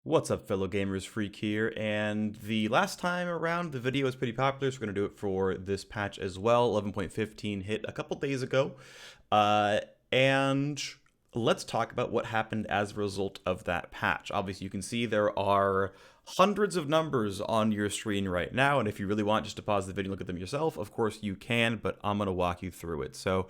What's up, fellow gamers? Phreak here, and the last time around the video was pretty popular, so we're going to do it for this patch as well. 11.15 hit a couple days ago, uh, and let's talk about what happened as a result of that patch. Obviously, you can see there are hundreds of numbers on your screen right now, and if you really want just to pause the video and look at them yourself, of course you can, but I'm going to walk you through it. So,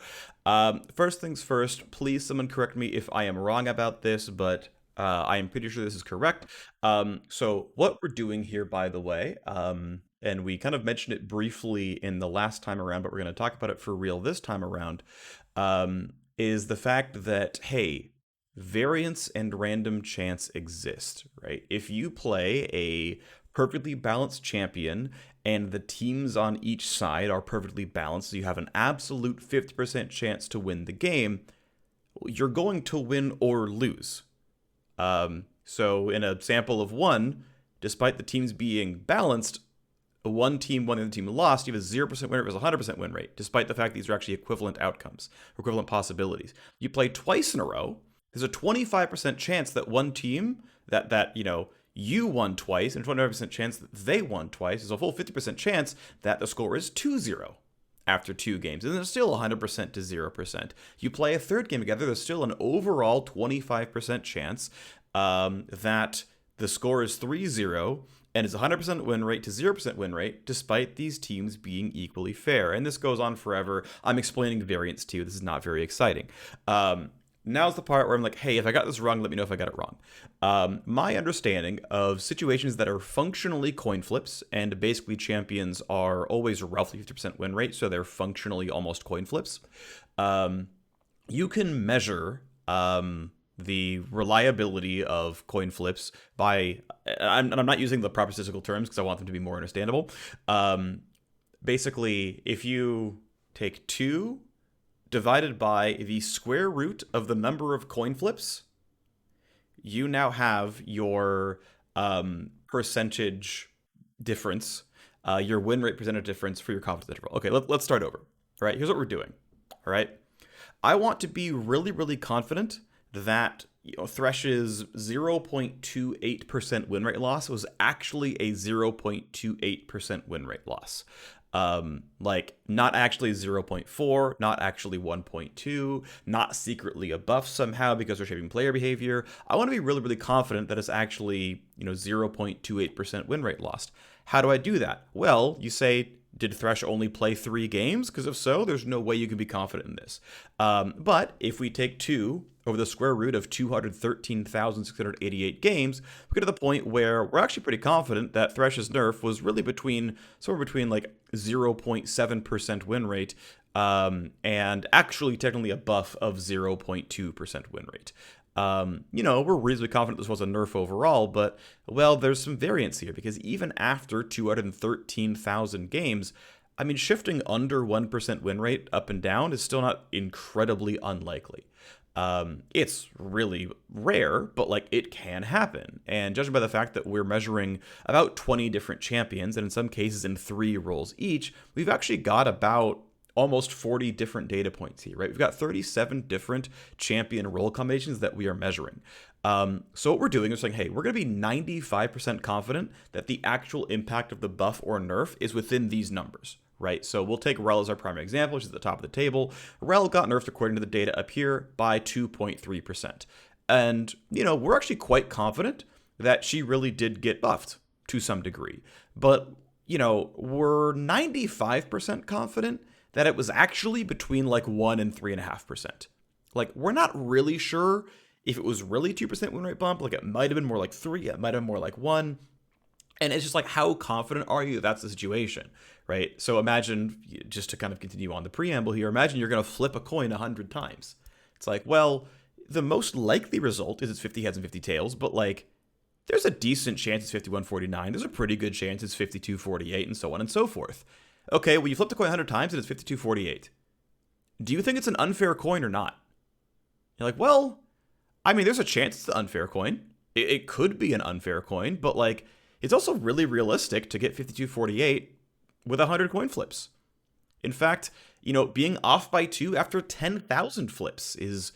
first things first, please someone correct me if I am wrong about this, but I am pretty sure this is correct. So what we're doing here, by the way, and we kind of mentioned it briefly in the last time around, but we're going to talk about it for real this time around, is the fact that, hey, variance and random chance exist, right? If you play a perfectly balanced champion and the teams on each side are perfectly balanced, so you have an absolute 50% chance to win the game, you're going to win or lose. So in a sample of one, despite the teams being balanced, one team won and the other team lost, you have a 0% win rate versus a 100% win rate, despite the fact these are actually equivalent outcomes, equivalent possibilities. You play twice in a row, there's a 25% chance that one team, you won twice, and a 25% chance that they won twice. There's a full 50% chance that the score is 2-0 after two games, and there's still 100% to 0%. You play a third game together, there's still an overall 25% chance that the score is 3-0, and it's 100% win rate to 0% win rate, despite these teams being equally fair. And this goes on forever. I'm explaining variance to you. This is not very exciting. Now's the part where I'm like, hey, if I got this wrong, let me know if I got it wrong. My understanding of situations that are functionally coin flips, and basically champions are always roughly 50% win rate, so they're functionally almost coin flips. You can measure the reliability of coin flips by, I'm not using the proper statistical terms because I want them to be more understandable. Basically, if you take 2 divided by the square root of the number of coin flips, you now have your percentage difference, your win rate percentage difference for your confidence interval. Okay, let's start over. All right, here's what we're doing. All right, I want to be really, really confident that Thresh's 0.28% win rate loss was actually a 0.28% win rate loss. Like not actually 0.4, not actually 1.2, not secretly a buff somehow because they're shaping player behavior. I want to be really, really confident that it's actually, 0.28% win rate lost. How do I do that? Well, you say, did Thresh only play 3 games? Because if so, there's no way you can be confident in this. But if we take 2 over the square root of 213,688 games, we get to the point where we're actually pretty confident that Thresh's nerf was really somewhere between like 0.7% win rate and actually technically a buff of 0.2% win rate. We're reasonably confident this was a nerf overall, but, well, there's some variance here, because even after 213,000 games, I mean, shifting under 1% win rate up and down is still not incredibly unlikely. It's really rare, but like it can happen. And judging by the fact that we're measuring about 20 different champions, and in some cases in 3 roles each, we've actually got about almost 40 different data points here, right? We've got 37 different champion role combinations that we are measuring. So what we're doing is saying, hey, we're going to be 95% confident that the actual impact of the buff or nerf is within these numbers, right? So we'll take Rel as our primary example, which is at the top of the table. Rel got nerfed according to the data up here by 2.3%. And, we're actually quite confident that she really did get buffed to some degree. But, we're 95% confident that it was actually between like 1 and 3.5%. Like, we're not really sure if it was really 2% win rate bump. Like, it might have been more like 3, it might have been more like 1. And it's just like, how confident are you that's the situation, right? So imagine, just to kind of continue on the preamble here, imagine you're going to flip a coin 100 times. It's like, well, the most likely result is it's 50 heads and 50 tails, but like, there's a decent chance it's 51-49. There's a pretty good chance it's 52-48, and so on and so forth. Okay, well, you flipped a coin 100 times and it's 52-48. Do you think it's an unfair coin or not? You're like, well, I mean, there's a chance it's an unfair coin. It could be an unfair coin, but like, it's also really realistic to get 52-48 with 100 coin flips. In fact, being off by 2 after 10,000 flips is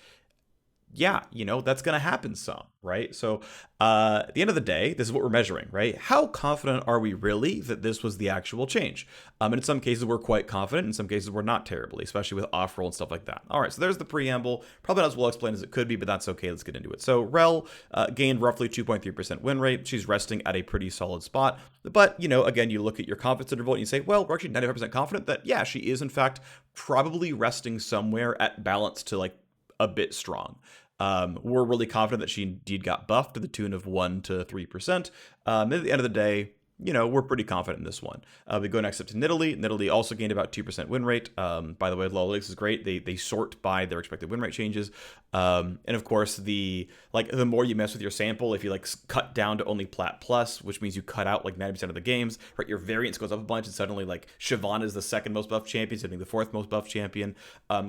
yeah, that's going to happen some, right? So at the end of the day, this is what we're measuring, right? How confident are we really that this was the actual change? And in some cases, we're quite confident. In some cases, we're not terribly, especially with off roll and stuff like that. All right, so there's the preamble. Probably not as well explained as it could be, but that's okay. Let's get into it. So Rel gained roughly 2.3% win rate. She's resting at a pretty solid spot. But, again, you look at your confidence interval and you say, well, we're actually 95% confident that, yeah, she is, in fact, probably resting somewhere at balance to like a bit strong. We're really confident that she indeed got buffed to the tune of 1 to 3%. At the end of the day, we're pretty confident in this one. We go next up to Nidalee. Nidalee also gained about 2% win rate. By the way, Lolix is great. They sort by their expected win rate changes. And of course, the more you mess with your sample, if you cut down to only Plat Plus, which means you cut out like 90% of the games, right? Your variance goes up a bunch, and suddenly like Siobhan is the second most buffed champion, sitting the fourth most buffed champion.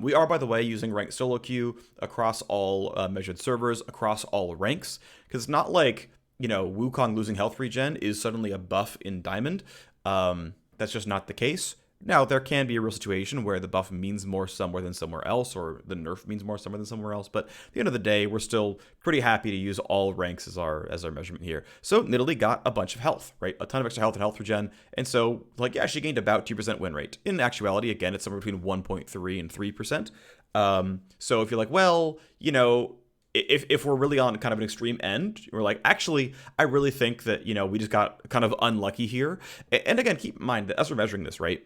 We are, by the way, using ranked solo queue across all measured servers, across all ranks, because it's not like Wukong losing health regen is suddenly a buff in Diamond. That's just not the case. Now, there can be a real situation where the buff means more somewhere than somewhere else, or the nerf means more somewhere than somewhere else. But at the end of the day, we're still pretty happy to use all ranks as our measurement here. So Nidalee got a bunch of health, right? A ton of extra health and health regen. And so, she gained about 2% win rate. In actuality, again, it's somewhere between 1.3 and 3%. So if you're like, well, if we're really on kind of an extreme end, we're like, actually, I really think that, we just got kind of unlucky here. And again, keep in mind that as we're measuring this, right,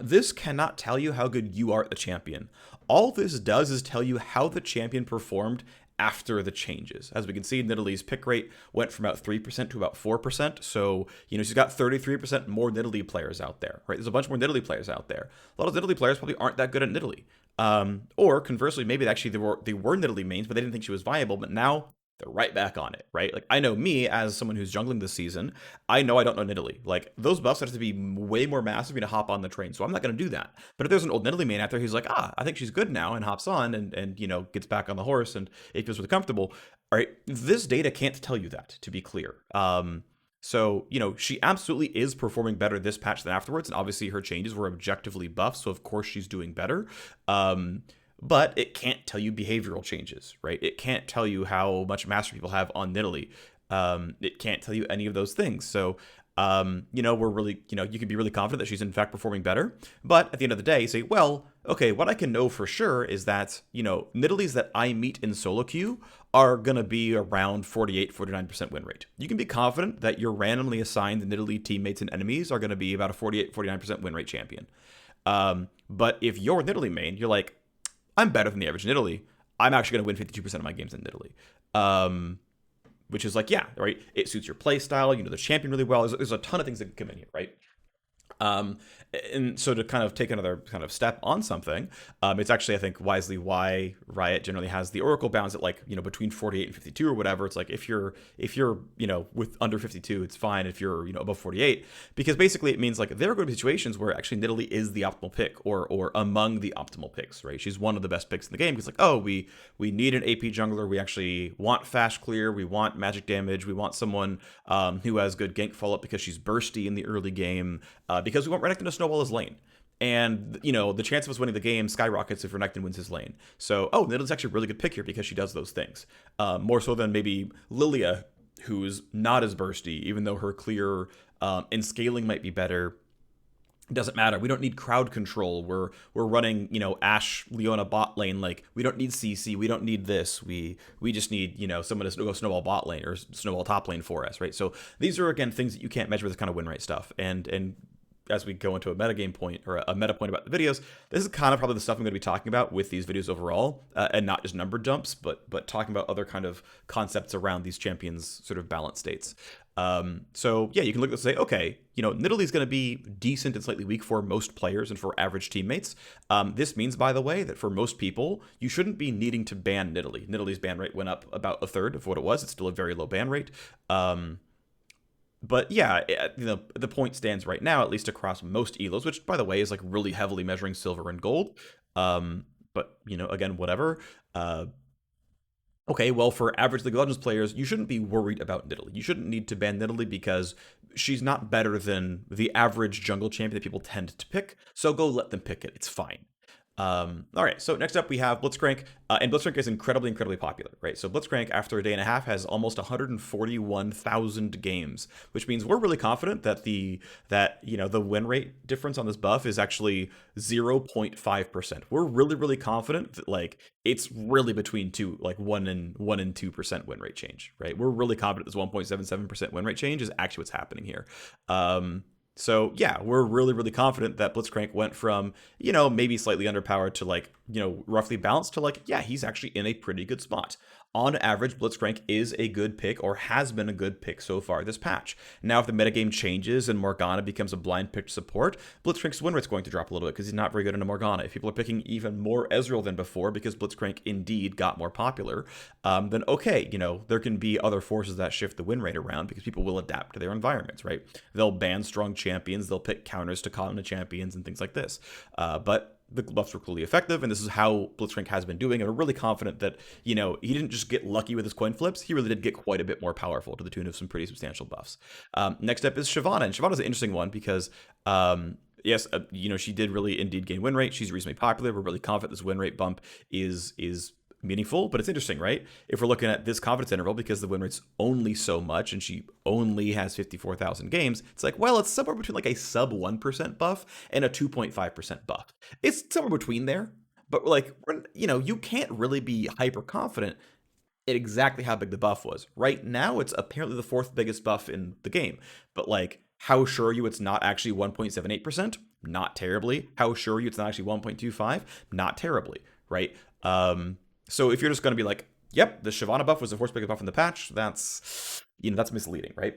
this cannot tell you how good you are at the champion. All this does is tell you how the champion performed after the changes. As we can see, Nidalee's pick rate went from about 3% to about 4%. So, she's got 33% more Nidalee players out there, right? There's a bunch more Nidalee players out there. A lot of Nidalee players probably aren't that good at Nidalee. Or conversely, maybe actually they were Nidalee mains, but they didn't think she was viable. But now they're right back on it, right? Like, I know me as someone who's jungling this season, I know I don't know Nidalee. Like, those buffs have to be way more massive for me to hop on the train, so I'm not going to do that. But if there's an old Nidalee main out there who's like, I think she's good now, and hops on and gets back on the horse and it feels really comfortable, all right, this data can't tell you that, to be clear. So, she absolutely is performing better this patch than afterwards, and obviously her changes were objectively buffed, so of course she's doing better. But it can't tell you behavioral changes, right? It can't tell you how much mastery people have on Nidalee. It can't tell you any of those things. So, we're really, you can be really confident that she's in fact performing better. But at the end of the day, say, well, okay, what I can know for sure is that, Nidalees that I meet in solo queue are going to be around 48, 49% win rate. You can be confident that your randomly assigned Nidalee teammates and enemies are going to be about a 48, 49% win rate champion. But if you're Nidalee main, you're like, I'm better than the average Nidalee. I'm actually going to win 52% of my games in Nidalee. Which is like, yeah, right? It suits your play style. You know the champion really well. There's a ton of things that can come in here, right? And so to kind of take another kind of step on something, it's actually, I think, wisely why Riot generally has the Oracle bounds at between 48 and 52 or whatever. It's like if you're with under 52, it's fine. If you're above 48, because basically it means like there are going to be situations where actually Nidalee is the optimal pick or among the optimal picks, right? She's one of the best picks in the game because we need an AP jungler. We actually want fast clear. We want magic damage. We want someone who has good gank follow up because she's bursty in the early game. Because we want Renekton to snowball his lane. And, the chance of us winning the game skyrockets if Renekton wins his lane. So, Nidalee's actually a really good pick here because she does those things. More so than maybe Lilia, who's not as bursty, even though her clear and scaling might be better. It doesn't matter. We don't need crowd control. We're running, Ashe, Leona bot lane. Like, we don't need CC. We don't need this. We just need, someone to go snowball bot lane or snowball top lane for us, right? So these are, again, things that you can't measure with this kind of win rate stuff. And as we go into a metagame point or a meta point about the videos, this is kind of probably the stuff I'm going to be talking about with these videos overall, and not just number dumps, but talking about other kind of concepts around these champions' sort of balance states. So yeah, you can look at this and say, okay, Nidalee's going to be decent and slightly weak for most players and for average teammates. This means, by the way, that for most people, you shouldn't be needing to ban Nidalee. Nidalee's ban rate went up about a third of what it was. It's still a very low ban rate. But yeah, the point stands right now, at least across most elos, which, by the way, is like really heavily measuring silver and gold. But, again, whatever. Okay, well, for average League of Legends players, you shouldn't be worried about Nidalee. You shouldn't need to ban Nidalee because she's not better than the average jungle champion that people tend to pick. So go let them pick it. It's fine. All right, so next up we have Blitzcrank, and Blitzcrank is incredibly, incredibly popular, right? So Blitzcrank, after a day and a half, has almost 141,000 games, which means we're really confident that the win rate difference on this buff is actually 0.5%. We're really, really confident that like it's really between two, like 1% and 2% win rate change, right? We're really confident this 1.77% win rate change is actually what's happening here. So yeah, we're really, really confident that Blitzcrank went from, maybe slightly underpowered to like, roughly balanced to like, yeah, he's actually in a pretty good spot. On average, Blitzcrank is a good pick or has been a good pick so far this patch. Now, if the metagame changes and Morgana becomes a blind pick support, Blitzcrank's win rate's going to drop a little bit because he's not very good in a Morgana. If people are picking even more Ezreal than before because Blitzcrank indeed got more popular, then okay, there can be other forces that shift the win rate around because people will adapt to their environments, right? They'll ban strong champions, they'll pick counters to counter champions and things like this. But the buffs were clearly effective, and this is how Blitzcrank has been doing. And we're really confident that, he didn't just get lucky with his coin flips. He really did get quite a bit more powerful to the tune of some pretty substantial buffs. Next up is Shyvana. And Shyvana's an interesting one because, yes, she did really indeed gain win rate. She's reasonably popular. We're really confident this win rate bump is meaningful, but it's interesting, right? If we're looking at this confidence interval, because the win rate's only so much and she only has 54,000 games, it's like, well, it's somewhere between like a sub 1% buff and a 2.5% buff. It's somewhere between there, but like, you can't really be hyper confident at exactly how big the buff was. Right now, it's apparently the fourth biggest buff in the game, but like, how sure are you it's not actually 1.78%? Not terribly. How sure are you it's not actually 1.25? Not terribly, right? So if you're just going to be like, yep, the Shyvana buff was the fourth biggest buff in the patch, that's misleading, right?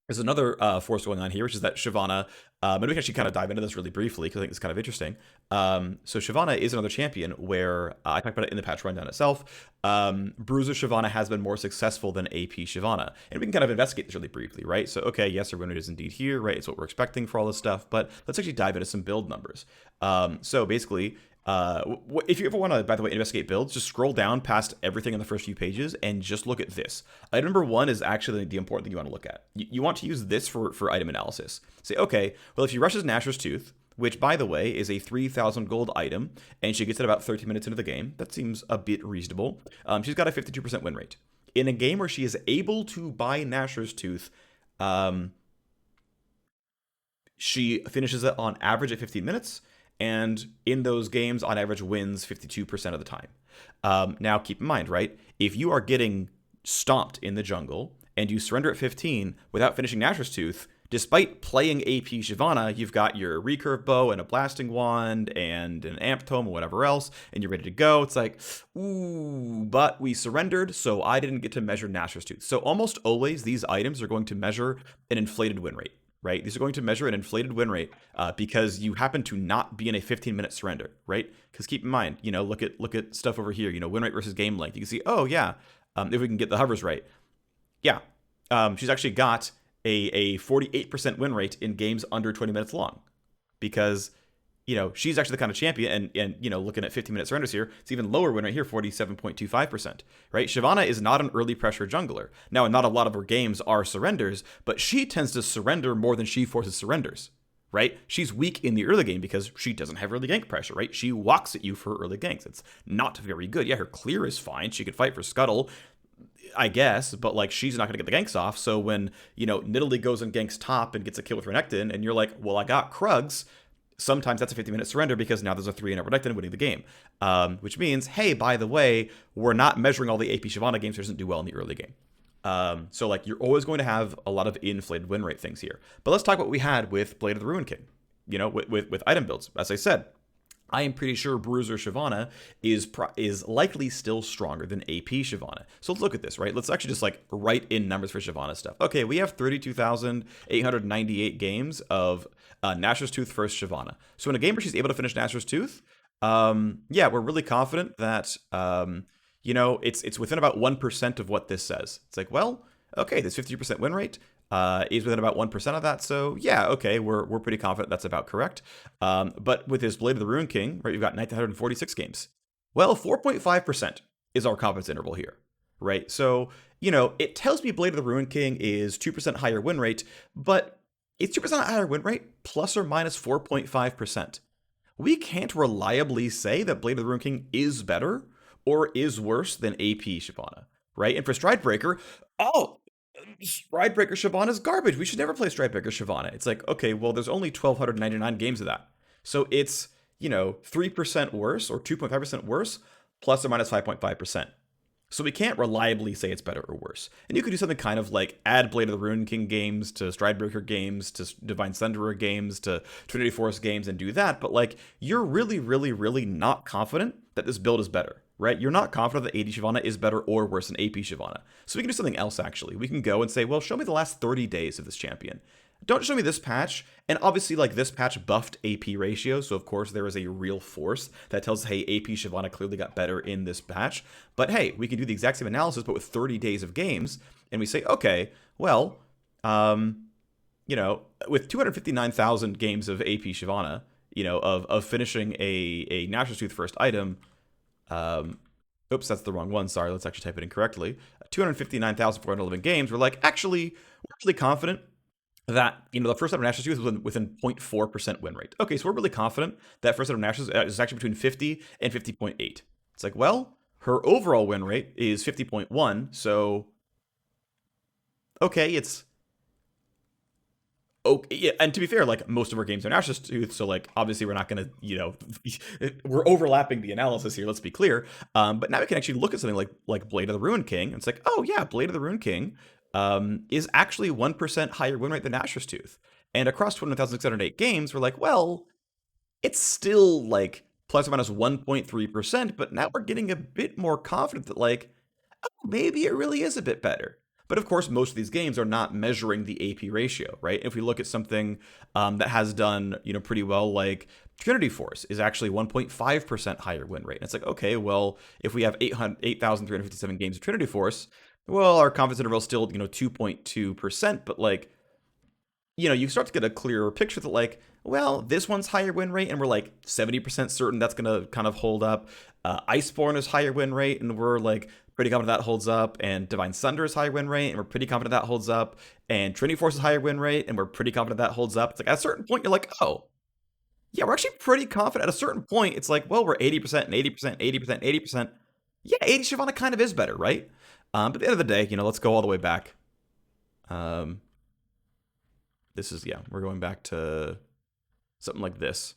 There's another force going on here, which is that Shyvana, and we can actually kind of dive into this really briefly because I think it's kind of interesting. So Shyvana is another champion where I talked about it in the patch rundown itself. Bruiser Shyvana has been more successful than AP Shyvana, and we can kind of investigate this really briefly, right? So okay, yes, our win rate is indeed here, right? It's what we're expecting for all this stuff, but let's actually dive into some build numbers. So basically, if you ever want to, by the way, investigate builds, just scroll down past everything in the first few pages and just look at this. Item number 1 is actually the important thing you want to look at. You want to use this for item analysis. Say, okay, well, if she rushes Nashor's Tooth, which, by the way, is a 3,000 gold item, and she gets it about 30 minutes into the game, that seems a bit reasonable. She's got a 52% win rate. In a game where she is able to buy Nashor's Tooth, she finishes it on average at 15 minutes, and in those games, on average, wins 52% of the time. Now, keep in mind, right? If you are getting stomped in the jungle and you surrender at 15 without finishing Nashor's Tooth, despite playing AP Shyvana, you've got your recurve bow and a blasting wand and an amp tome or whatever else, and you're ready to go. It's like, ooh, but we surrendered, so I didn't get to measure Nashor's Tooth. So almost always, these items are going to measure an inflated win rate. Right? These are going to measure an inflated win rate because you happen to not be in a 15-minute surrender, right? Because keep in mind, look at stuff over here, win rate versus game length. You can see, oh yeah, if we can get the hovers right, yeah, she's actually got a 48% win rate in games under 20 minutes long, because she's actually the kind of champion, and looking at 15-minute surrenders here, it's even lower win rate here, 47.25%, right? Shyvana is not an early pressure jungler. Now, not a lot of her games are surrenders, but she tends to surrender more than she forces surrenders, right? She's weak in the early game because she doesn't have early gank pressure, right? She walks at you for early ganks. It's not very good. Yeah, her clear is fine. She could fight for Scuttle, I guess, but like she's not going to get the ganks off. So when, Nidalee goes and ganks top and gets a kill with Renekton, and you're like, well, I got Krugs, sometimes that's a 50-minute surrender because now there's a 3-0 Renekton winning the game. Which means, hey, by the way, we're not measuring all the AP Shyvana games, so doesn't do well in the early game. So like you're always going to have a lot of inflated win rate things here. But let's talk about what we had with Blade of the Ruined King, with item builds. As I said, I am pretty sure Bruiser Shyvana is likely still stronger than AP Shyvana. So let's look at this, right? Let's actually just like write in numbers for Shyvana stuff. Okay, we have 32,898 games of Nashor's Tooth first Shyvana. So in a game where she's able to finish Nashor's Tooth, yeah, we're really confident that it's within about 1% of what this says. It's like, well, okay, this 50% win rate is within about 1% of that. So yeah, okay, we're pretty confident that's about correct. But with his Blade of the Ruined King, right, you've got 946 games. Well, 4.5% is our confidence interval here, right? So, it tells me Blade of the Ruined King is 2% higher win rate, but it's 2% higher win rate plus or minus 4.5%. we can't reliably say that Blade of the Ruined King is better or is worse than AP Shyvana, right? And for Stridebreaker, oh, Stridebreaker Shyvana is garbage. We should never play Stridebreaker Shyvana. It's like, okay, well, there's only 1,299 games of that. So it's, 3% worse or 2.5% worse, plus or minus 5.5%. So we can't reliably say it's better or worse. And you could do something kind of like add Blade of the Ruined King games to Stridebreaker games to Divine Sunderer games to Trinity Force games and do that. But like, you're really, really, really not confident that this build is better, right? You're not confident that AD Shyvana is better or worse than AP Shyvana. So we can do something else actually. We can go and say, well, show me the last 30 days of this champion. Don't show me this patch. And obviously, like, this patch buffed AP ratio, so of course there is a real force that tells us, hey, AP Shyvana clearly got better in this patch. But hey, we can do the exact same analysis, but with 30 days of games, and we say, okay, well, with 259,000 games of AP Shyvana, of finishing a Nashor's Tooth first item, oops, that's the wrong one. Sorry, let's actually type it incorrectly. 259,411 games. We're like, actually, we're really confident that, the first set of Nashor's Tooth was within 0.4% win rate. Okay, so we're really confident that first set of Nashor's is actually between 50 and 50.8. It's like, well, her overall win rate is 50.1, so okay, it's okay. Yeah, and to be fair, like, most of our games are Nashor's Tooth, so like, obviously we're not gonna, we're overlapping the analysis here, let's be clear. But now we can actually look at something like Blade of the Ruined King, and it's like, oh yeah, Blade of the Ruined King is actually 1% higher win rate than Nashor's Tooth. And across 21,608 games, we're like, well, it's still like plus or minus 1.3%, but now we're getting a bit more confident that, like, oh, maybe it really is a bit better. But of course, most of these games are not measuring the AP ratio, right? If we look at something that has done, pretty well, like Trinity Force is actually 1.5% higher win rate. And it's like, okay, well, if we have 8,357 games of Trinity Force, well, our confidence interval is still, 2.2%, but like, you start to get a clearer picture that, like, well, this one's higher win rate, and we're like 70% certain that's going to kind of hold up. Iceborne is higher win rate, and we're like pretty confident that holds up. And Divine Sunder is higher win rate, and we're pretty confident that holds up. And Trinity Force is higher win rate, and we're pretty confident that holds up. It's like at a certain point, you're like, oh, yeah, we're actually pretty confident. At a certain point, it's like, well, we're 80% and 80%, 80%, 80%. Yeah, 80 Shyvana kind of is better, right? But at the end of the day, let's go all the way back. This is, yeah, we're going back to something like this.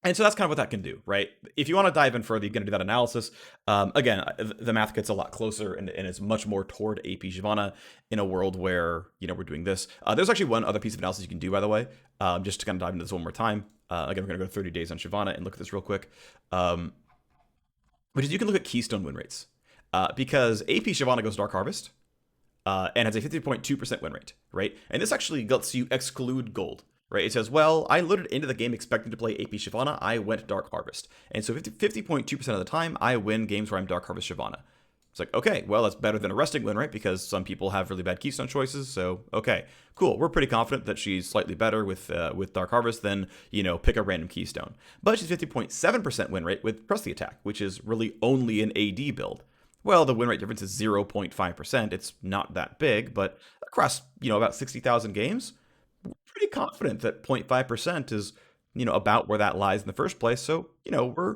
And so that's kind of what that can do, right? If you want to dive in further, you're going to do that analysis. Again, the math gets a lot closer, and it's much more toward AP Shyvana in a world where, we're doing this. There's actually one other piece of analysis you can do, by the way, just to kind of dive into this one more time. Again, we're going to go 30 days on Shyvana and look at this real quick, which is you can look at Keystone win rates. Because AP Shyvana goes Dark Harvest, and has a 50.2% win rate, right? And this actually lets you exclude gold, right? It says, well, I loaded into the game expecting to play AP Shyvana, I went Dark Harvest. And so 50.2% of the time, I win games where I'm Dark Harvest Shyvana. It's like, okay, well, that's better than a resting win rate because some people have really bad Keystone choices. So, okay, cool. We're pretty confident that she's slightly better with Dark Harvest than, pick a random Keystone. But she's 50.7% win rate with Press the Attack, which is really only an AD build. Well, the win rate difference is 0.5%. It's not that big, but across, about 60,000 games, we're pretty confident that 0.5% is, about where that lies in the first place. So, we're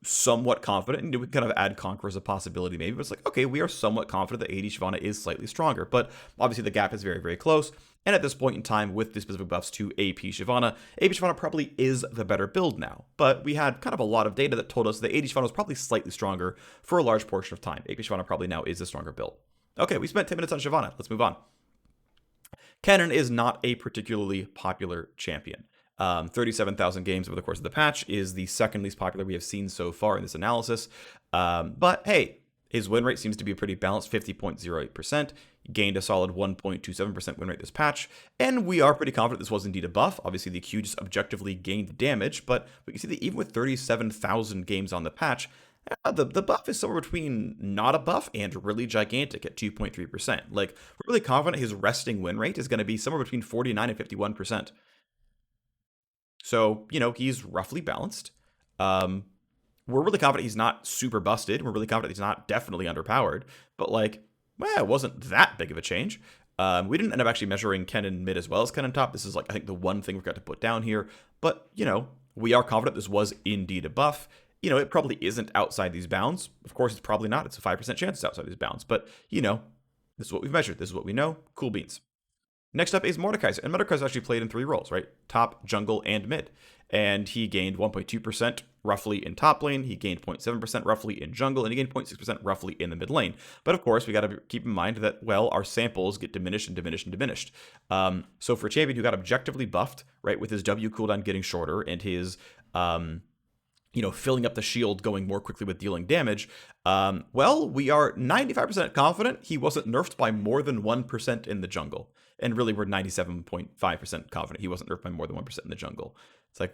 somewhat confident, and we kind of add Conqueror as a possibility maybe, but it's like, okay, we are somewhat confident that AD Shyvana is slightly stronger, but obviously the gap is very, very close. And at this point in time, with the specific buffs to AP Shyvana probably is the better build now. But we had kind of a lot of data that told us that AD Shyvana was probably slightly stronger for a large portion of time. AP Shyvana probably now is the stronger build. Okay, we spent 10 minutes on Shyvana. Let's move on. Kennen is not a particularly popular champion. 37,000 games over the course of the patch is the second least popular we have seen so far in this analysis. But hey, his win rate seems to be pretty balanced, 50.08%. Gained a solid 1.27% win rate this patch, and we are pretty confident this was indeed a buff. Obviously, the Q just objectively gained damage, but we can see that even with 37,000 games on the patch, the buff is somewhere between not a buff and really gigantic at 2.3%. Like, we're really confident his resting win rate is going to be somewhere between 49 and 51%. So, he's roughly balanced. We're really confident he's not super busted. We're really confident he's not definitely underpowered. But, like, well, it wasn't that big of a change. We didn't end up actually measuring Kennen mid as well as Kennen top. This is, like, I think the one thing we've got to put down here. But, We are confident this was indeed a buff. It probably isn't outside these bounds. Of course, it's probably not. It's a 5% chance it's outside these bounds. But, this is what we've measured. This is what we know. Cool beans. Next up is Mordekaiser. And Mordekaiser actually played in 3 roles, right? Top, jungle, and mid. And he gained 1.2% roughly in top lane. He gained 0.7% roughly in jungle. And he gained 0.6% roughly in the mid lane. But of course, we got to keep in mind that, well, our samples get diminished and diminished and diminished. So for a champion who got objectively buffed, right, with his W cooldown getting shorter and his filling up the shield, going more quickly with dealing damage, well, we are 95% confident he wasn't nerfed by more than 1% in the jungle. And really, we're 97.5% confident he wasn't nerfed by more than 1% in the jungle. It's like,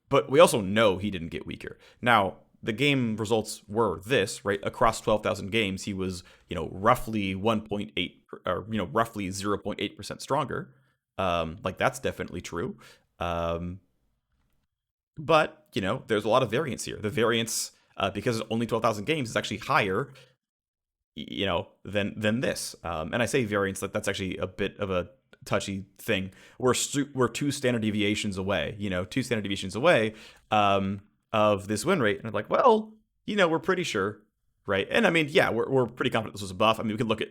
but we also know he didn't get weaker. Now, the game results were this, right? Across 12,000 games, he was, roughly 1.8, or, roughly 0.8% stronger. That's definitely true. But, there's a lot of variance here. The variance, because it's only 12,000 games, is actually higher, than this. And I say variance, that's actually a bit of a touchy thing. We're 2 standard deviations away, 2 standard deviations away of this win rate. And I'm like, well, we're pretty sure. Right. And I mean, yeah, we're pretty confident this was a buff. I mean, we can look at,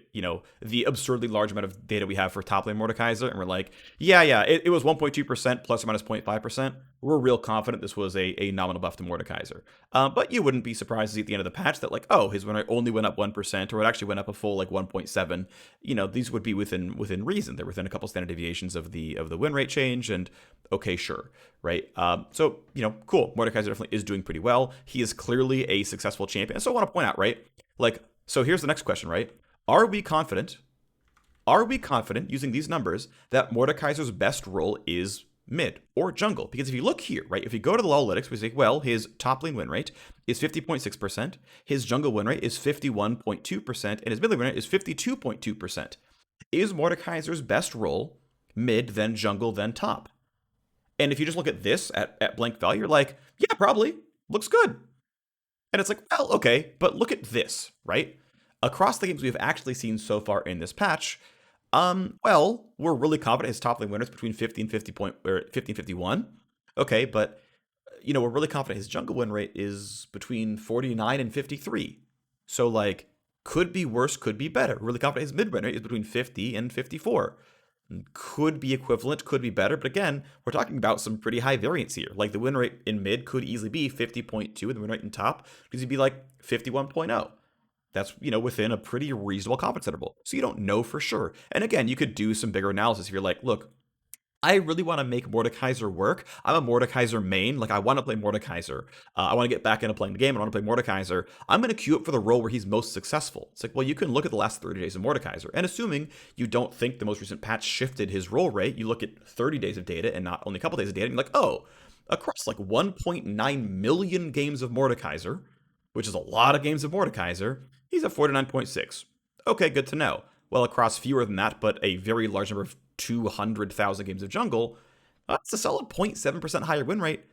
the absurdly large amount of data we have for top lane Mordekaiser, and we're like, yeah, it was 1.2% plus or minus 0.5%. We're real confident this was a nominal buff to Mordekaiser. But you wouldn't be surprised to see at the end of the patch that, like, oh, his win rate only went up 1%, or it actually went up a full, 1.7. These would be within reason. They're within a couple standard deviations of the win rate change, and okay, sure. Right. So, cool. Mordekaiser definitely is doing pretty well. He is clearly a successful champion. So I want to point out, right? So here's the next question, right? Are we confident using these numbers that Mordekaiser's best role is mid or jungle? Because if you look here, right, if you go to the Lowalytics, we say, well, his top lane win rate is 50.6%, his jungle win rate is 51.2%, and his mid lane win rate is 52.2%. Is Mordekaiser's best role mid, then jungle, then top? And if you just look at this at blank value, you're like, yeah, probably. Looks good. And it's like, well, okay, but look at this, right? Across the games we've actually seen so far in this patch, well, we're really confident his top lane winners between 50 and 51. Okay, but, we're really confident his jungle win rate is between 49 and 53. So, could be worse, could be better. We're really confident his mid win rate is between 50 and 54. Could be equivalent, could be better, but again, we're talking about some pretty high variance here. Like, the win rate in mid could easily be 50.2, and the win rate in top could easily be 51.0. That's, within a pretty reasonable confidence interval. So you don't know for sure. And again, you could do some bigger analysis if you're like, look, I really want to make Mordekaiser work. I'm a Mordekaiser main. I want to play Mordekaiser. I want to get back into playing the game. I want to play Mordekaiser. I'm going to queue up for the role where he's most successful. It's like, well, you can look at the last 30 days of Mordekaiser. And assuming you don't think the most recent patch shifted his role rate, you look at 30 days of data and not only a couple days of data, and you're like, oh, across 1.9 million games of Mordekaiser, which is a lot of games of Mordekaiser, he's at 49.6. Okay, good to know. Well, across fewer than that, but a very large number of 200,000 games of jungle, that's a solid 0.7% higher win rate.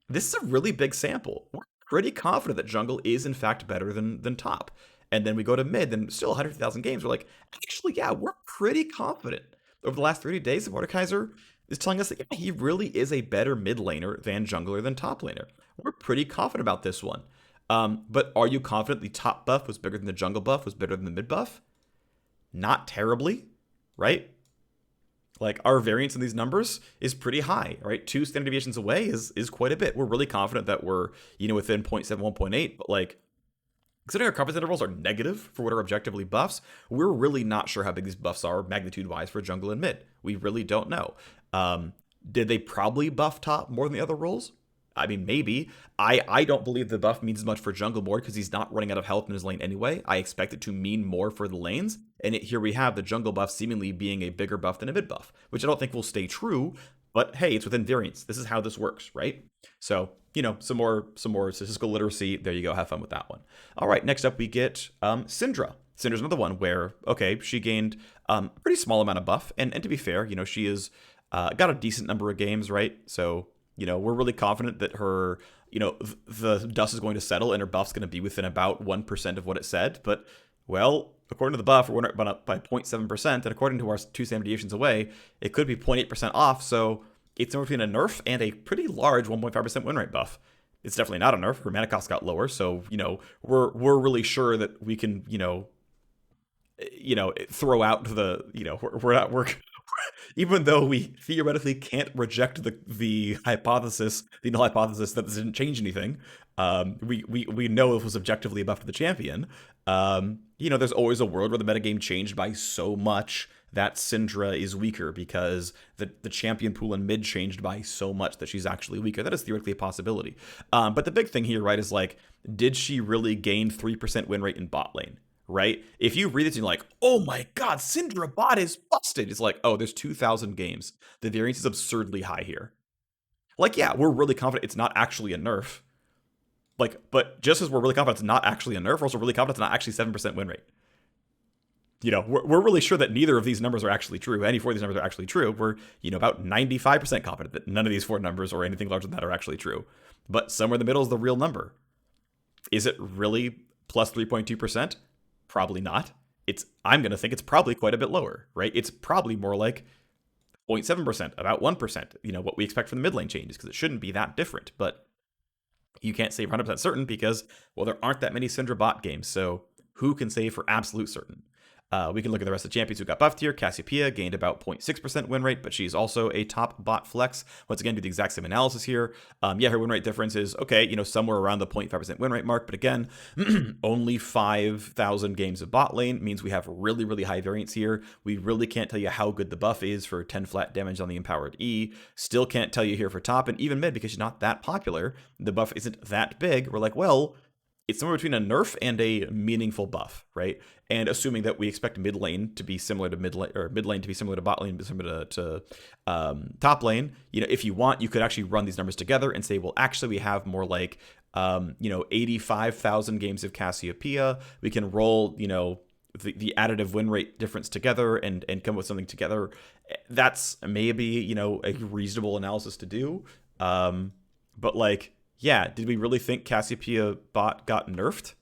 This is a really big sample. We're pretty confident that jungle is in fact better than top. And then we go to mid, then still 100,000 games. We're like, actually, yeah, we're pretty confident. Over the last 30 days, Mordekaiser is telling us that yeah, he really is a better mid laner than jungler than top laner. We're pretty confident about this one. But are you confident the top buff was bigger than the jungle buff, was better than the mid buff? Not terribly, right? Our variance in these numbers is pretty high, right? 2 standard deviations away is quite a bit. We're really confident that we're, within 0.7, 1.8, but considering our confidence intervals are negative for what are objectively buffs, we're really not sure how big these buffs are magnitude-wise for jungle and mid. We really don't know. Did they probably buff top more than the other roles? I mean, maybe. I don't believe the buff means as much for jungle board because he's not running out of health in his lane anyway. I expect it to mean more for the lanes. And here we have the jungle buff seemingly being a bigger buff than a mid buff, which I don't think will stay true. But hey, it's within variance. This is how this works, right? So, some more statistical literacy. There you go. Have fun with that one. All right, next up we get Syndra. Syndra's another one where, okay, she gained a pretty small amount of buff. And to be fair, she is got a decent number of games, right? So, we're really confident that her, the dust is going to settle and her buff's going to be within about 1% of what it said. But, well, according to the buff, we're up by 0.7%. And according to our 2 standard deviations away, it could be 0.8% off. So, It's somewhere between a nerf and a pretty large 1.5% win rate buff. It's definitely not a nerf. Her mana cost got lower, so we're really sure that we can throw out the we're not we're even though we theoretically can't reject the hypothesis, the null hypothesis that this didn't change anything, we know it was objectively a buff to the champion. There's always a world where the metagame changed by so much that Syndra is weaker because the champion pool in mid changed by so much that she's actually weaker. That is theoretically a possibility. But the big thing here, right, is like, did she really gain 3% win rate in bot lane? Right? If you read it and you're like, oh my god, Syndra bot is busted. It's like, oh, there's 2,000 games. The variance is absurdly high here. Like, yeah, we're really confident it's not actually a nerf. Like, but just as we're really confident it's not actually a nerf, we're also really confident it's not actually 7% win rate. We're really sure that neither of these numbers are actually true. Any four of these numbers are actually true. We're, about 95% confident that none of these four numbers or anything larger than that are actually true. But somewhere in the middle is the real number. Is it really plus 3.2%? Probably not. I'm going to think it's probably quite a bit lower, right? It's probably more like 0.7%, about 1%, what we expect from the mid lane changes, because it shouldn't be that different. But you can't say 100% certain because, well, there aren't that many Syndra bot games, so who can say for absolute certain? We can look at the rest of the champions who got buffed here. Cassiopeia gained about 0.6% win rate, but she's also a top bot flex. Once again, do the exact same analysis here. Her win rate difference is, okay, somewhere around the 0.5% win rate mark. But again, only 5,000 games of bot lane means we have really, really high variance here. We really can't tell you how good the buff is for 10 flat damage on the empowered E. Still can't tell you here for top and even mid because she's not that popular. The buff isn't that big. We're like, well, it's somewhere between a nerf and a meaningful buff, right? And assuming that we expect mid lane to be similar to mid lane, or mid lane to be similar to bot lane, similar to top lane, if you want, you could actually run these numbers together and say, well, actually, we have more like 85,000 games of Cassiopeia. We can roll, the additive win rate difference together and come up with something together. That's maybe a reasonable analysis to do. But like, yeah, did we really think Cassiopeia bot got nerfed?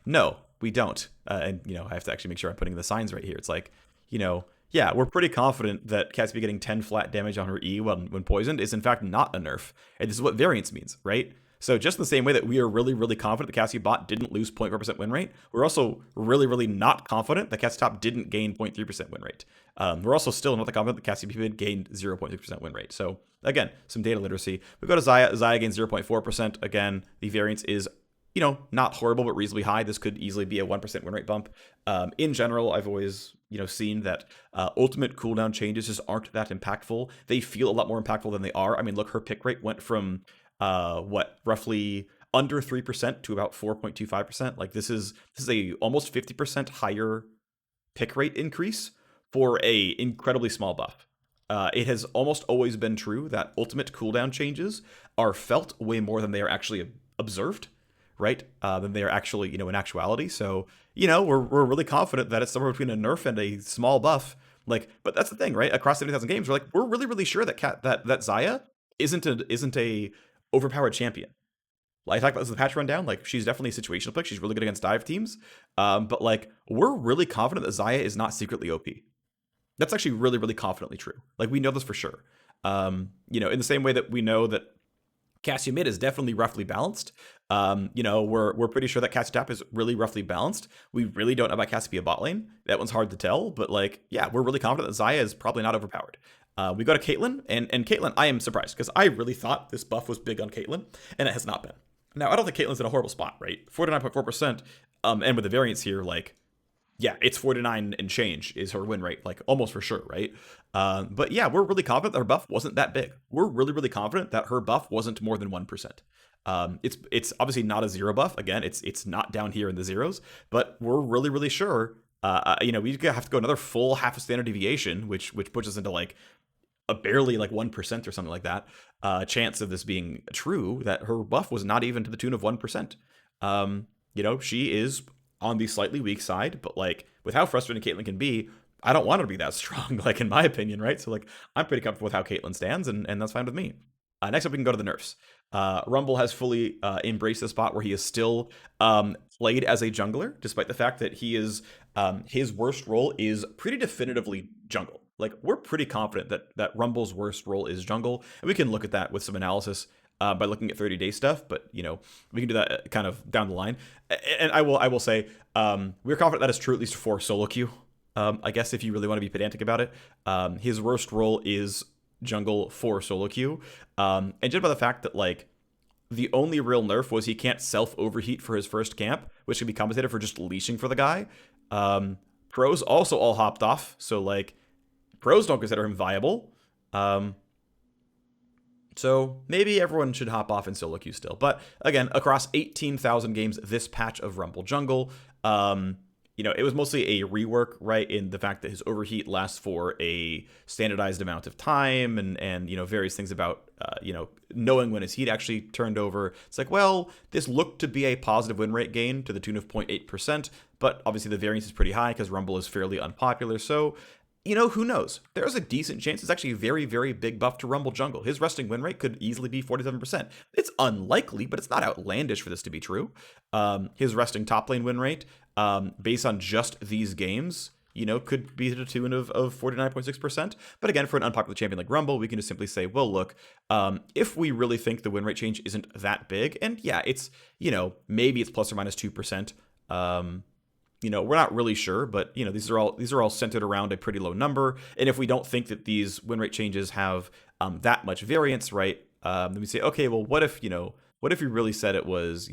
No, we don't. And I have to actually make sure I'm putting the signs right here. It's like, yeah, we're pretty confident that Cassiopeia getting 10 flat damage on her E when poisoned is in fact not a nerf. And this is what variance means, right? So just in the same way that we are really, really confident the Cassie bot didn't lose 0.4% win rate, we're also really, really not confident that Cassie top didn't gain 0.3% win rate. We're also still not that confident that Cassie mid gained 0.6% win rate. So again, some data literacy. We go to Xayah. Xayah gains 0.4%. Again, the variance is not horrible, but reasonably high. This could easily be a 1% win rate bump. In general, I've always, seen that ultimate cooldown changes just aren't that impactful. They feel a lot more impactful than they are. I mean, look, her pick rate went from, roughly under 3% to about 4.25%. Like this is a almost 50% higher pick rate increase for a incredibly small buff. It has almost always been true that ultimate cooldown changes are felt way more than they are actually observed, right? Than they are actually, in actuality. So, we're really confident that it's somewhere between a nerf and a small buff. Like, but that's the thing, right? Across 70,000 games, we're really, really sure that that Xayah isn't a overpowered champion. Like I talked about this in the patch rundown, like she's definitely a situational pick. She's really good against dive teams. But like we're really confident that Xayah is not secretly OP. That's actually really, really confidently true. Like we know this for sure. In the same way that we know that Cassia mid is definitely roughly balanced. We're pretty sure that Cassia top is really roughly balanced. We really don't know about Cassiopeia bot lane. That one's hard to tell, but like, yeah, we're really confident that Xayah is probably not overpowered. We go to Caitlyn, and Caitlyn, I am surprised because I really thought this buff was big on Caitlyn, and it has not been. Now, I don't think Caitlyn's in a horrible spot, right? 49.4%, and with the variance here, like, yeah, it's 49 and change is her win rate, like almost for sure, right? But yeah, we're really confident that her buff wasn't that big. We're really, really confident that her buff wasn't more than 1%. It's obviously not a zero buff. Again, it's not down here in the zeros, but we're really, really sure. We have to go another full half a standard deviation, which puts us into like a barely like 1% or something like that chance of this being true, that her buff was not even to the tune of 1%. She is on the slightly weak side, but like with how frustrating Caitlyn can be, I don't want her to be that strong, like in my opinion, right? So like I'm pretty comfortable with how Caitlyn stands, and that's fine with me. Next up, we can go to the nerfs. Rumble has fully embraced the spot where he is still played as a jungler, despite the fact that he is his worst role is pretty definitively jungle. like we're pretty confident that Rumble's worst role is jungle, and we can look at that with some analysis by looking at 30-day stuff. But we can do that kind of down the line. And I will say we're confident that is true at least for solo queue. I guess if you really want to be pedantic about it, his worst role is jungle for solo queue, and just by the fact that like the only real nerf was he can't self overheat for his first camp, which can be compensated for just leashing for the guy. Pros also all hopped off, so like pros don't consider him viable. Um, so maybe everyone should hop off in solo queue still. But again, across 18,000 games, this patch of Rumble Jungle, it was mostly a rework, right? In the fact that his overheat lasts for a standardized amount of time, and various things about knowing when his heat actually turned over. It's like, well, this looked to be a positive win rate gain to the tune of 0.8%, but obviously the variance is pretty high because Rumble is fairly unpopular. So who knows? There's a decent chance it's actually a very, very big buff to Rumble Jungle. His resting win rate could easily be 47%. It's unlikely, but it's not outlandish for this to be true. His resting top lane win rate, based on just these games, could be to the tune of 49.6%. But again, for an unpopular champion like Rumble, we can just simply say, well, look, if we really think the win rate change isn't that big, and yeah, it's, maybe it's plus or minus 2%. We're not really sure, but these are all centered around a pretty low number. And if we don't think that these win rate changes have that much variance, right? Then we say, okay, well, what if we really said it was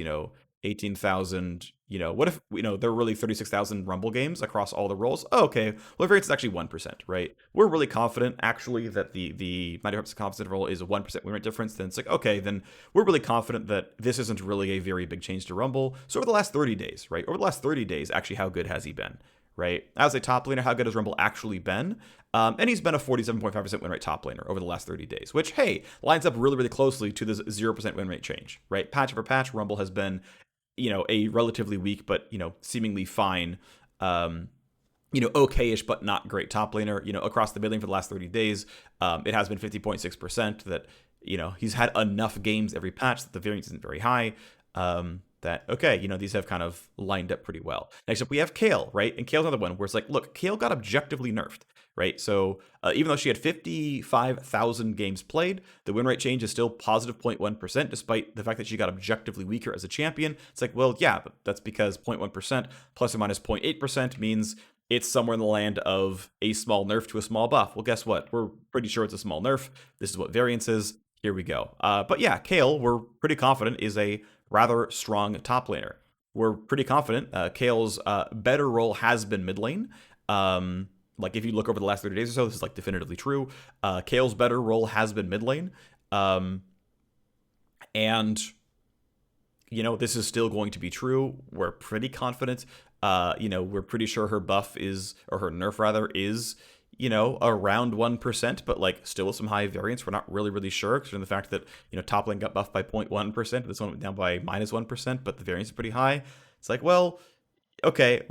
18,000? What if there were really 36,000 Rumble games across all the roles? Oh, okay, well, the variance is actually 1%, right? We're really confident actually that the 90% confidence interval is a 1% win rate difference. Then it's like, okay, then we're really confident that this isn't really a very big change to Rumble. So over the last 30 days, right? Over the last 30 days, actually, how good has he been? Right? As a top laner, how good has Rumble actually been? And he's been a 47.5% win rate top laner over the last 30 days, which, hey, lines up really, really closely to this 0% win rate change, right? Patch over patch, Rumble has been a relatively weak but seemingly fine, okayish but not great top laner. Across the mid lane for the last 30 days, it has been 50.6%. That he's had enough games every patch that the variance isn't very high. That okay, these have kind of lined up pretty well. Next up, we have Kayle, right? And Kale's another one where it's like, look, Kayle got objectively nerfed, right? So even though she had 55,000 games played, the win rate change is still positive 0.1%, despite the fact that she got objectively weaker as a champion. It's like, well, yeah, but that's because 0.1% plus or minus 0.8% means it's somewhere in the land of a small nerf to a small buff. Well, guess what? We're pretty sure it's a small nerf. This is what variance is. Here we go. But yeah, Kayle, we're pretty confident, is a rather strong top laner. We're pretty confident Kale's better role has been mid lane. Like if you look over the last 30 days or so, this is like definitively true. Kale's better role has been mid lane. And this is still going to be true. We're pretty confident. We're pretty sure her buff is, or her nerf rather, is around 1%, but like still with some high variance. We're not really, really sure, considering the fact that, top lane got buffed by 0.1%. This one went down by minus 1%, but the variance is pretty high. It's like, well, okay,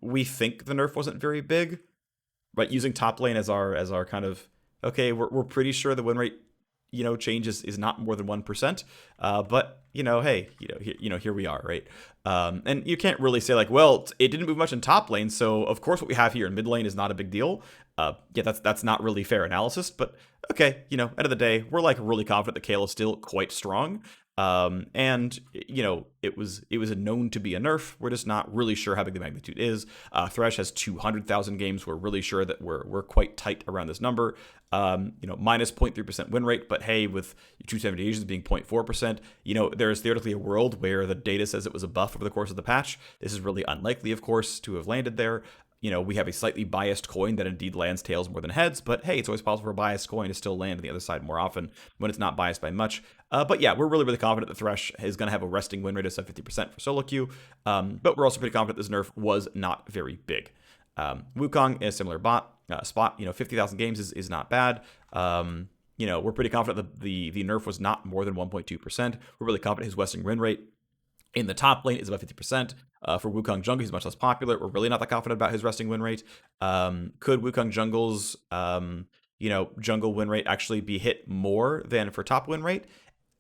we think the nerf wasn't very big, but using top lane as our kind of, okay, we're pretty sure the win rate, change is not more than 1%. But, hey, here we are, right? And you can't really say like, well, it didn't move much in top lane, so of course what we have here in mid lane is not a big deal. Yeah, that's not really fair analysis, but okay, end of the day, we're like really confident that Kayle is still quite strong. And it was known to be a nerf. We're just not really sure how big the magnitude is. Thresh has 200,000 games. We're really sure that we're quite tight around this number. Minus 0.3% win rate, but hey, with 270 Asians being 0.4%, there's theoretically a world where the data says it was a buff over the course of the patch. This is really unlikely, of course, to have landed there. We have a slightly biased coin that indeed lands tails more than heads, but hey, it's always possible for a biased coin to still land on the other side more often when it's not biased by much. But yeah, we're really, really confident that Thresh is going to have a resting win rate of sub 50% for solo queue. But we're also pretty confident this nerf was not very big. Wukong is a similar spot. 50,000 games is not bad. We're pretty confident that the nerf was not more than 1.2%. We're really confident his resting win rate in the top lane is about 50%. For Wukong Jungle, he's much less popular. We're really not that confident about his resting win rate. Could Wukong Jungle's jungle win rate actually be hit more than for top win rate?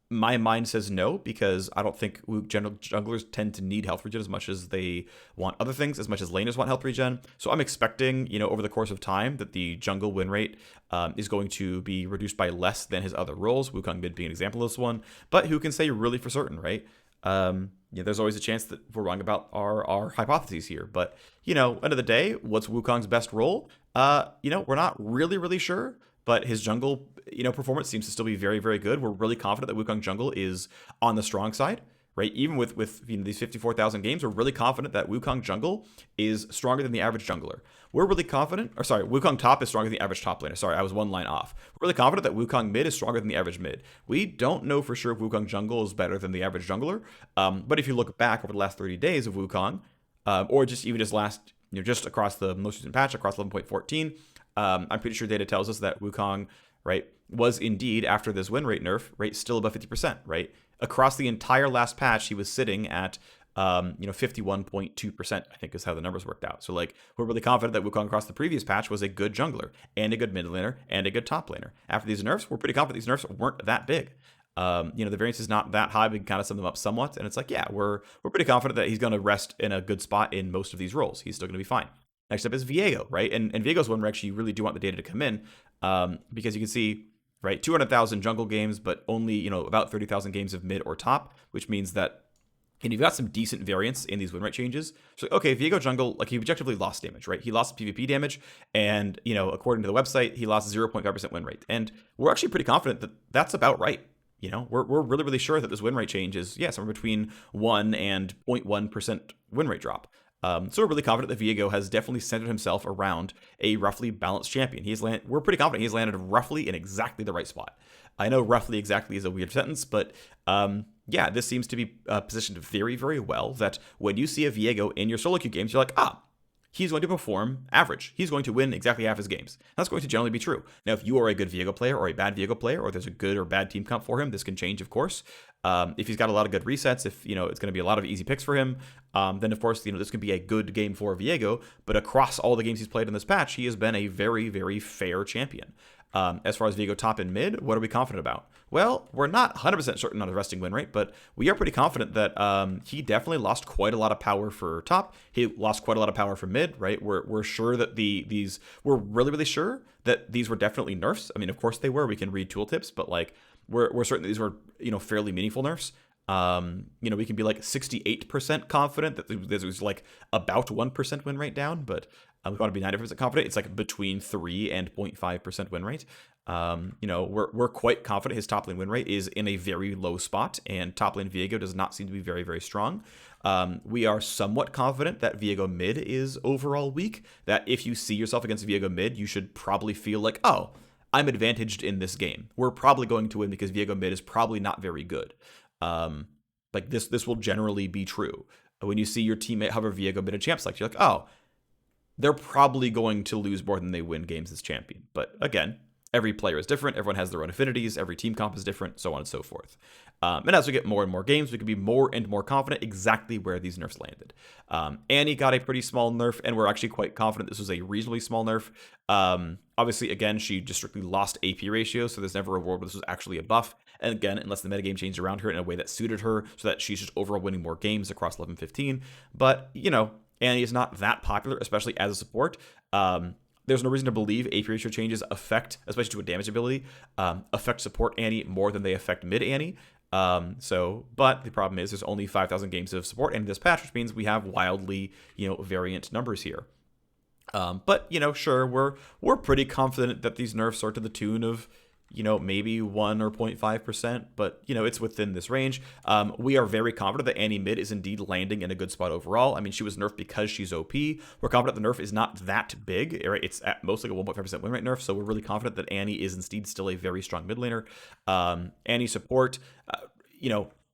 My mind says no, because I don't think junglers tend to need health regen as much as they want other things, as much as laners want health regen. So I'm expecting, over the course of time, that the jungle win rate is going to be reduced by less than his other roles, Wukong mid being an example of this one. But who can say really for certain, right? There's always a chance that we're wrong about our hypotheses here. But, end of the day, what's Wukong's best role? We're not really sure, but his jungle, performance seems to still be very, very good. We're really confident that Wukong jungle is on the strong side, right? Even with these 54,000 games, we're really confident that Wukong jungle is stronger than the average jungler. We're really confident, Wukong top is stronger than the average top laner. Sorry, I was one line off. We're really confident that Wukong mid is stronger than the average mid. We don't know for sure if Wukong jungle is better than the average jungler, but if you look back over the last 30 days of Wukong, or just last, just across the most recent patch, across 11.14, I'm pretty sure data tells us that Wukong, right, was indeed, after this win rate nerf, right, still above 50%, right? Across the entire last patch, he was sitting at, 51.2%, I think is how the numbers worked out. So, we're really confident that Wukong across the previous patch was a good jungler, and a good mid laner, and a good top laner. After these nerfs, we're pretty confident these nerfs weren't that big. The variance is not that high. We can kind of sum them up somewhat, and it's we're pretty confident that he's going to rest in a good spot in most of these roles. He's still going to be fine. Next up is Viego, right? And Viego's one where actually you really do want the data to come in, because you can see, right, 200,000 jungle games, but only, about 30,000 games of mid or top, which means that, and you've got some decent variance in these win rate changes. So, okay, Viego jungle, he objectively lost damage, right? He lost PvP damage, and, according to the website, he lost 0.5% win rate. And we're actually pretty confident that that's about right. We're really sure that this win rate change is, somewhere between 1 and 0.1% win rate drop. So we're really confident that Viego has definitely centered himself around a roughly balanced champion. We're pretty confident he's landed roughly in exactly the right spot. I know roughly exactly is a weird sentence, but this seems to be positioned very, very well, that when you see a Viego in your solo queue games, you're like, he's going to perform average. He's going to win exactly half his games. That's going to generally be true. Now, if you are a good Viego player or a bad Viego player, or there's a good or bad team comp for him, this can change, of course. If he's got a lot of good resets, if, it's going to be a lot of easy picks for him, then, of course, this could be a good game for Viego. But across all the games he's played in this patch, he has been a very, very fair champion. As far as Viego top and mid, what are we confident about? Well, we're not 100% certain on his resting win rate, but we are pretty confident that he definitely lost quite a lot of power for top. He lost quite a lot of power for mid, right? We're sure that we're really sure that these were definitely nerfs. I mean, of course they were. We can read tooltips, but we're certain that these were, fairly meaningful nerfs. We can be 68% confident that this was about 1% win rate down, but we want to be 90% confident. It's between 3 and 0.5% win rate. We're quite confident his top lane win rate is in a very low spot, and top lane Viego does not seem to be very, very strong. We are somewhat confident that Viego mid is overall weak, that if you see yourself against Viego mid, you should probably feel like, I'm advantaged in this game. We're probably going to win because Viego mid is probably not very good. This will generally be true. When you see your teammate hover Viego mid a champ select, you're like, they're probably going to lose more than they win games as champion. But again, every player is different. Everyone has their own affinities. Every team comp is different, so on and so forth. And as we get more and more games, we can be more and more confident exactly where these nerfs landed. Annie got a pretty small nerf, and we're actually quite confident this was a reasonably small nerf. Obviously, again, she just strictly lost AP ratio, so there's never a world where this was actually a buff. And again, unless the metagame changed around her in a way that suited her, so that she's just overall winning more games across 11-15. But, Annie is not that popular, especially as a support. There's no reason to believe AP ratio changes affect, especially to a damage ability, affect support Annie more than they affect mid Annie. But the problem is there's only 5,000 games of support Annie this patch, which means we have wildly, variant numbers here. But sure, we're pretty confident that these nerfs are to the tune of, maybe 1 or 0.5%, but, it's within this range. We are very confident that Annie mid is indeed landing in a good spot overall. I mean, she was nerfed because she's OP. We're confident the nerf is not that big, right? It's at most a 1.5% win rate nerf, so we're really confident that Annie is indeed still a very strong mid laner. Annie support,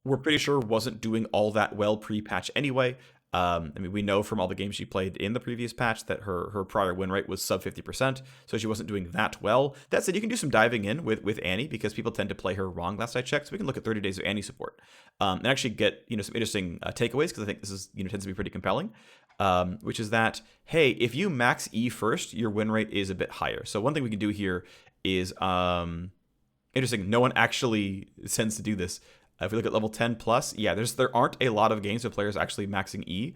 we're pretty sure wasn't doing all that well pre-patch anyway. We know from all the games she played in the previous patch that her prior win rate was sub 50%, so she wasn't doing that well. That said, you can do some diving in with Annie, because people tend to play her wrong last I checked, so we can look at 30 days of Annie support and actually get some interesting takeaways, because I think this is tends to be pretty compelling, which is that, hey, if you max E first, your win rate is a bit higher. So one thing we can do here is Interesting. No one actually tends to do this. If we look at level 10 plus, yeah, there aren't a lot of games with players actually maxing E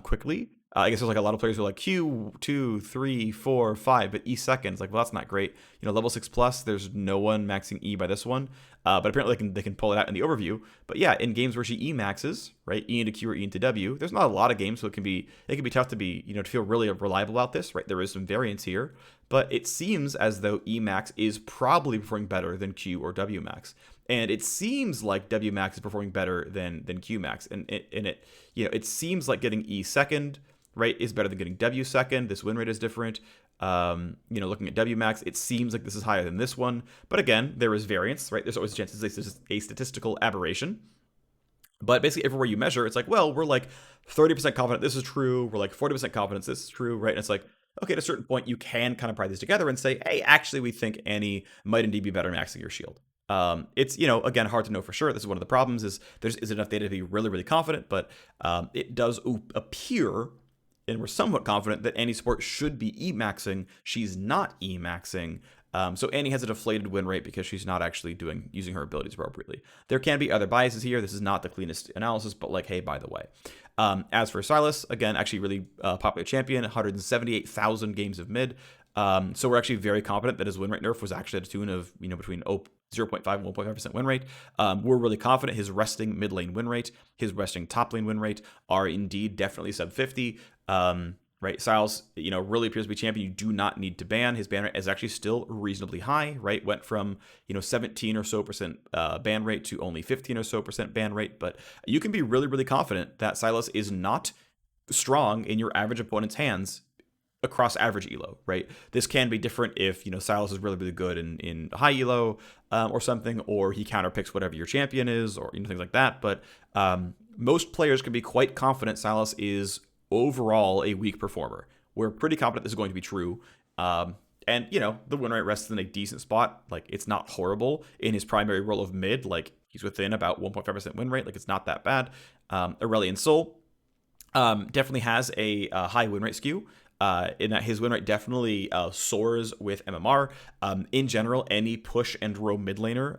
quickly. I guess there's like a lot of players who are like Q 2, 3, 4, 5, but E seconds. Like, well, that's not great. Level 6 plus, there's no one maxing E by this one. But apparently they can pull it out in the overview. But yeah, in games where she E maxes, right, E into Q or E into W, there's not a lot of games, so it can be tough to be to feel really reliable about this, right? There is some variance here, but it seems as though E max is probably performing better than Q or W max. And it seems like W max is performing better than Q max, and it seems like getting E second, right, is better than getting W second. This win rate is different. Looking at W max, it seems like this is higher than this one, but again, there is variance, right? There's always a chance this is a statistical aberration. But basically, everywhere you measure, it's like, well, we're like 30% confident this is true. We're like 40% confidence this is true, right? And it's like, okay, at a certain point, you can kind of pry these together and say, hey, actually, we think Annie might indeed be better maxing your shield. It's, again, hard to know for sure. This is one of the problems is there's enough data to be really, really confident, but it does appear, and we're somewhat confident, that Annie Sport should be E-maxing. She's not E-maxing. So Annie has a deflated win rate because she's not actually using her abilities appropriately. There can be other biases here. This is not the cleanest analysis, but like, hey, by the way. As for Sylas, again, actually really popular champion, 178,000 games of mid. So we're actually very confident that his win rate nerf was actually at a tune of, between 0.5 and 1.5% win rate. We're really confident his resting mid lane win rate, his resting top lane win rate are indeed definitely sub 50. Right, Sylas, really appears to be champion. You do not need to ban. His ban rate is actually still reasonably high, right? Went from, 17 or so percent ban rate to only 15 or so percent ban rate. But you can be really, really confident that Sylas is not strong in your average opponent's hands across average elo, right? This can be different if, Sylas is really, really good in high elo or something, or he counterpicks whatever your champion is, or, things like that. But most players can be quite confident Sylas is overall a weak performer. We're pretty confident this is going to be true. And, the win rate rests in a decent spot. Like, it's not horrible in his primary role of mid. Like, he's within about 1.5% win rate. Like, it's not that bad. Aurelion Sol definitely has a high win rate skew. In that his win rate definitely soars with MMR. In general, any push and roam mid laner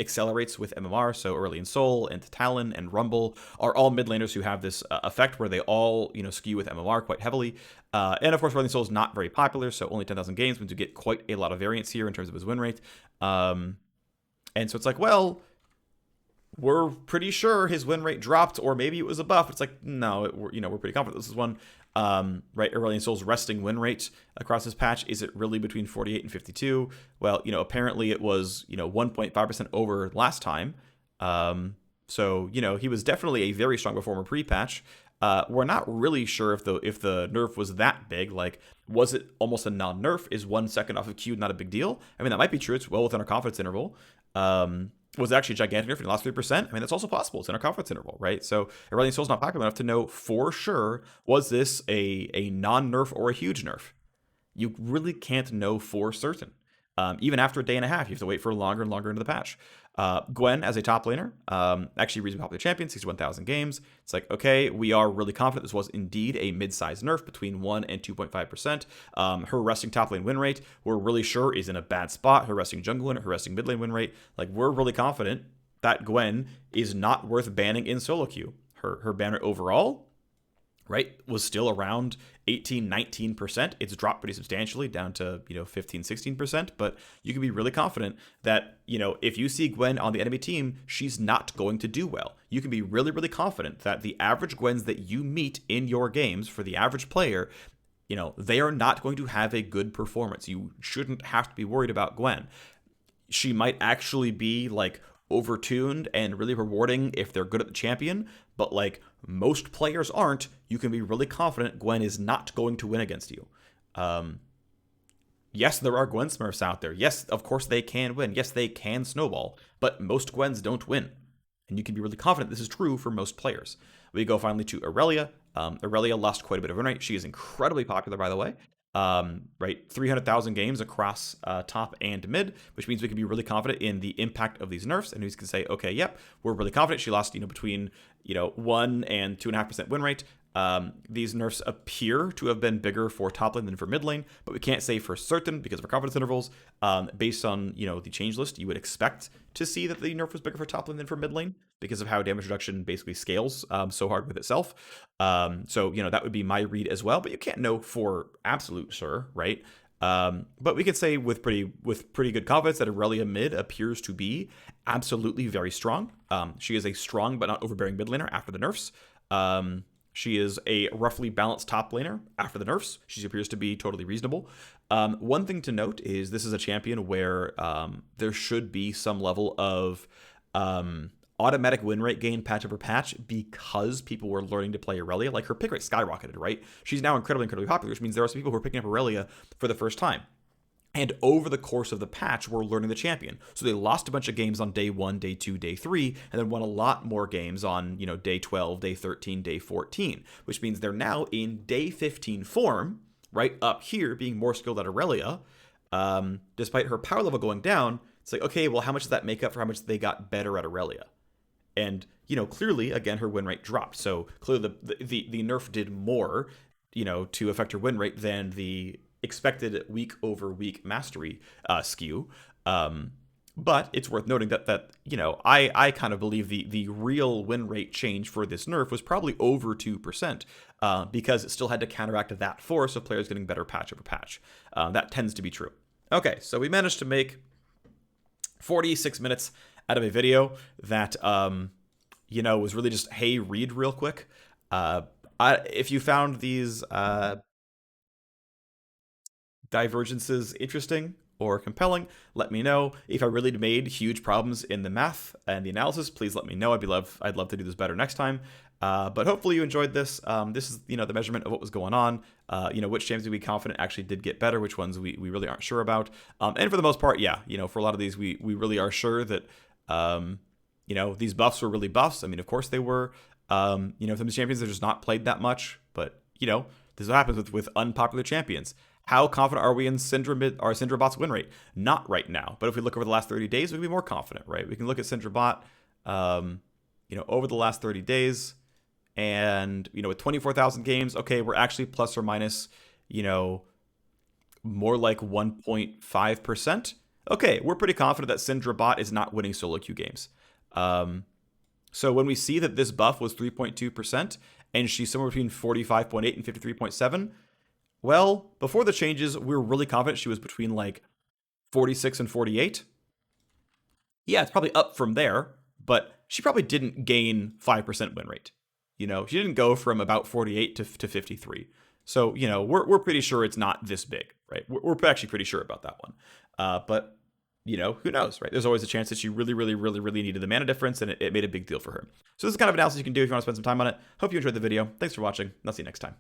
accelerates with MMR. So Aurelion Sol and Talon and Rumble are all mid laners who have this effect where they all skew with MMR quite heavily. And of course, Aurelion Sol is not very popular, so only 10,000 games means you get quite a lot of variance here in terms of his win rate. And so it's like, well, we're pretty sure his win rate dropped, or maybe it was a buff. It's like, no, we're pretty confident this is one. Right, Aurelion Sol's resting win rate across this patch, is it really between 48 and 52? Well, apparently it was, 1.5% over last time. So, he was definitely a very strong performer pre-patch. We're not really sure if the nerf was that big. Like, was it almost a non-nerf? Is 1 second off of Q not a big deal? I mean, that might be true. It's well within our confidence interval. Was it actually a gigantic nerf in the last 3%? I mean, that's also possible. It's in our confidence interval, right? So Aurelion Sol's not popular enough to know for sure, was this a non-nerf or a huge nerf? You really can't know for certain. Even after a day and a half, you have to wait for longer and longer into the patch. Gwen as a top laner, actually reasonably popular champion, 61,000 games. It's like, okay, we are really confident this was indeed a mid-sized nerf between 1 and 2.5%. Her resting top lane win rate, we're really sure is in a bad spot. Her resting jungle win, her resting mid lane win rate, like, we're really confident that Gwen is not worth banning in solo queue. Her ban rate overall, right, was still around 18, 19%. It's dropped pretty substantially down to, 15, 16%. But you can be really confident that, if you see Gwen on the enemy team, she's not going to do well. You can be really, really confident that the average Gwens that you meet in your games for the average player, they are not going to have a good performance. You shouldn't have to be worried about Gwen. She might actually be like overtuned and really rewarding if they're good at the champion, but like most players aren't. You can be really confident Gwen is not going to win against you. Yes, there are Gwen Smurfs out there. Yes, of course they can win. Yes, they can snowball, but most Gwens don't win. And you can be really confident this is true for most players. We go finally to Aurelia. Aurelia lost quite a bit of win rate. She is incredibly popular, by the way. Right, 300,000 games across top and mid, which means we can be really confident in the impact of these nerfs, and we can say, okay, yep, we're really confident she lost, between 1 and 2.5% win rate. These nerfs appear to have been bigger for top lane than for mid lane, but we can't say for certain because of our confidence intervals. Based on the change list, you would expect to see that the nerf was bigger for top lane than for mid lane because of how damage reduction basically scales so hard with itself. So that would be my read as well, but you can't know for absolute sure, right? But we could say with pretty good confidence that Aurelia mid appears to be absolutely very strong. She is a strong but not overbearing mid laner after the nerfs. She is a roughly balanced top laner after the nerfs. She appears to be totally reasonable. One thing to note is this is a champion where there should be some level of automatic win rate gain patch over patch because people were learning to play Aurelia. Like her pick rate skyrocketed, right? She's now incredibly popular, which means there are some people who are picking up Aurelia for the first time. And over the course of the patch, we're learning the champion. So they lost a bunch of games on day 1, day 2, day 3, and then won a lot more games on, day 12, day 13, day 14, which means they're now in day 15 form, right up here, being more skilled at Aurelia. Despite her power level going down, it's like, okay, well, how much does that make up for how much they got better at Aurelia? And, clearly, again, her win rate dropped. So clearly the nerf did more, to affect her win rate than the expected week over week mastery skew. But it's worth noting that I kind of believe the real win rate change for this nerf was probably over 2%, because it still had to counteract that force of players getting better patch over patch. That tends to be true. Okay, so we managed to make 46 minutes out of a video that was really just, hey, read real quick. If you found these divergences interesting or compelling, let me know. If I really made huge problems in the math and the analysis, please let me know. I'd love to do this better next time. But hopefully you enjoyed this. This is the measurement of what was going on. Which champions we confident actually did get better, which ones we really aren't sure about. And for the most part, yeah, for a lot of these we really are sure that these buffs were really buffs. I mean, of course they were. Some of the champions are just not played that much, but this is what happens with unpopular champions. How confident are we in Syndra bot's win rate? Not right now. But if we look over the last 30 days, we can be more confident, right? We can look at Syndra bot, over the last 30 days, and with 24,000 games, okay, we're actually plus or minus, more like 1.5%. Okay, we're pretty confident that Syndra bot is not winning solo queue games. So when we see that this buff was 3.2% and she's somewhere between 45.8 and 53.7, well, before the changes, we were really confident she was between like 46 and 48. Yeah, it's probably up from there, but she probably didn't gain 5% win rate. She didn't go from about 48 to 53. So, we're pretty sure it's not this big, right? We're actually pretty sure about that one. But, who knows, right? There's always a chance that she really, really, really, really needed the mana difference, and it made a big deal for her. So this is kind of analysis you can do if you want to spend some time on it. Hope you enjoyed the video. Thanks for watching, and I'll see you next time.